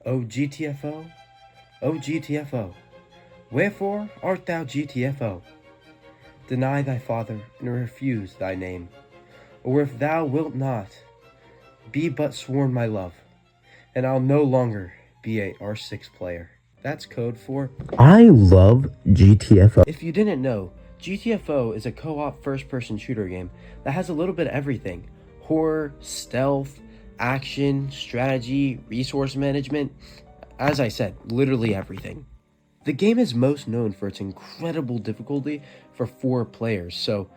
O GTFO, O GTFO, wherefore art thou GTFO? Deny thy father and refuse thy name, or if thou wilt not, be but sworn my love, and I'll no longer be a R6 player. That's code for I love GTFO. If you didn't know, GTFO is a co-op first-person shooter game that has a little bit of everything: horror, stealth, action, strategy, resource management. As I said, literally everything. The game is most known for its incredible difficulty for 4 players, so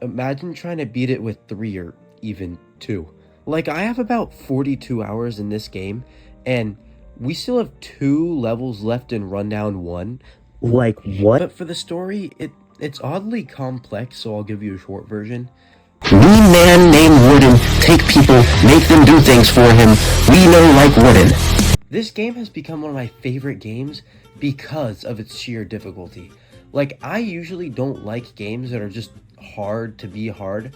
imagine trying to beat it with 3 or even 2. Like, I have about 42 hours in this game, and we still have 2 levels left in Rundown 1. Like, what? But for the story, it's oddly complex, so I'll give you a short version. We man named Wooden take people, make them do things for him. We know like Wooden. This game has become one of my favorite games because of its sheer difficulty. Like, I usually don't like games that are just hard to be hard.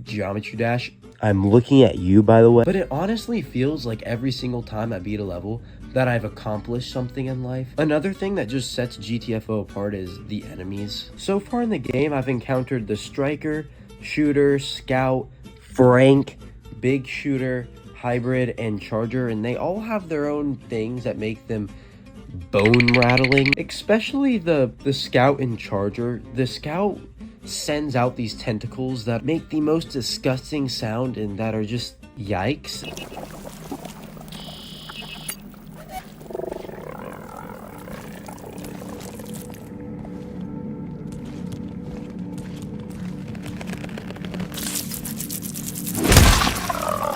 Geometry Dash, I'm looking at you, by the way. But it honestly feels like every single time I beat a level that I've accomplished something in life. Another thing that just sets GTFO apart is the enemies. So far in the game, I've encountered the Striker, Shooter, Scout, Frank, Big Shooter, Hybrid, and Charger, and they all have their own things that make them bone rattling. Especially the Scout and Charger. The Scout sends out these tentacles that make the most disgusting sound and that are just yikes.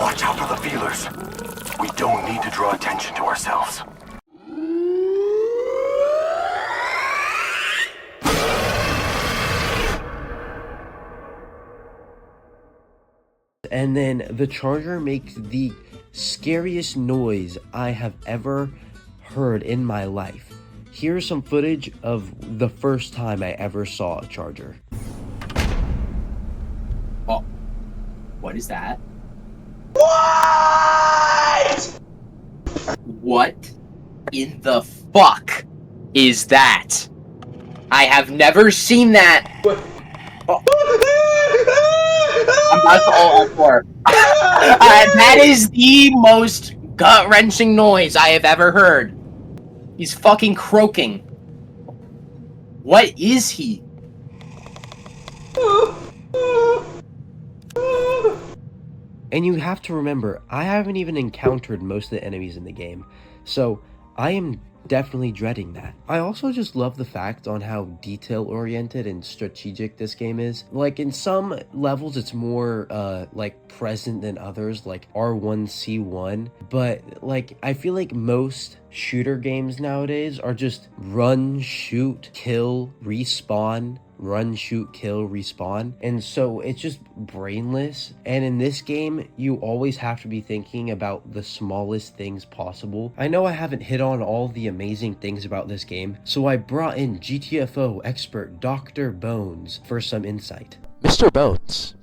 Watch out for the feelers. We don't need to draw attention to ourselves. And then the Charger makes the scariest noise I have ever heard in my life. Here's some footage of the first time I ever saw a Charger. Oh, what is that? What? What in the fuck is that? I have never seen that. Oh. I'm about to all for. That is the most gut-wrenching noise I have ever heard. He's fucking croaking. What is he? And you have to remember, I haven't even encountered most of the enemies in the game, so I am definitely dreading that. I also just love the fact on how detail-oriented and strategic this game is. Like, in some levels, it's more, like, present than others, like R1C1, but, like, I feel like most shooter games nowadays are just run, shoot, kill, respawn, run, shoot, kill, respawn, and so it's just brainless. And in this game, you always have to be thinking about the smallest things possible. I know I haven't hit on all the amazing things about this game, so I brought in GTFO expert Dr. Bones for some insight. Mr. Bones,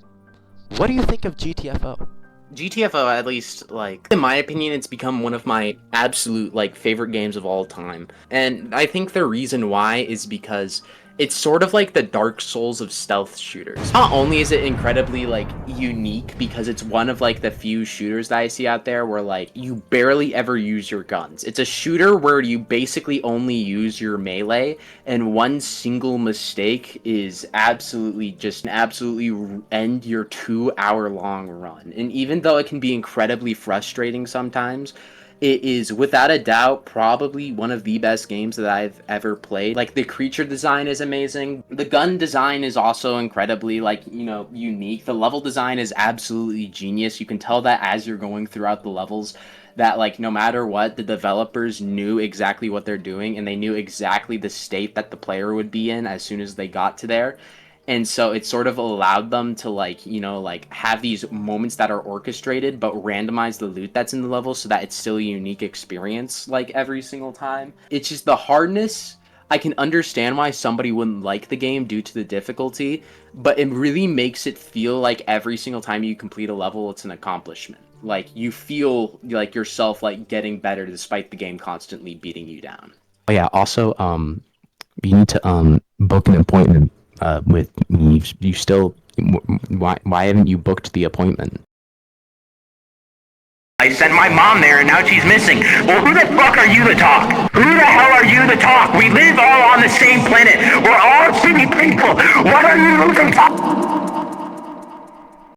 what do you think of GTFO? GTFO, at least, like, in my opinion, it's become one of my absolute, like, favorite games of all time. And I think the reason why is because it's sort of like the Dark Souls of stealth shooters. Not only is it incredibly, like, unique because it's one of, like, the few shooters that I see out there where, like, you barely ever use your guns. It's a shooter where you basically only use your melee, and one single mistake is absolutely end your 2-hour-long run. And even though it can be incredibly frustrating sometimes, it is, without a doubt, probably one of the best games that I've ever played. Like, the creature design is amazing. The gun design is also incredibly, like, you know, unique. The level design is absolutely genius. You can tell that as you're going throughout the levels, that, like, no matter what, the developers knew exactly what they're doing, and they knew exactly the state that the player would be in as soon as they got to there. And so it sort of allowed them to, like, you know, like, have these moments that are orchestrated, but randomize the loot that's in the level so that it's still a unique experience, like, every single time. It's just the hardness. I can understand why somebody wouldn't like the game due to the difficulty, but it really makes it feel like every single time you complete a level, it's an accomplishment. like you feel like yourself like getting better despite the game constantly beating you down. Oh yeah. Also, you need to book an appointment with me. You still why haven't you booked the appointment? I sent my mom there and now she's missing. Well, who the fuck are you to talk? Who the hell are you to talk? We live all on the same planet. We're all shitty people. What are you to talk?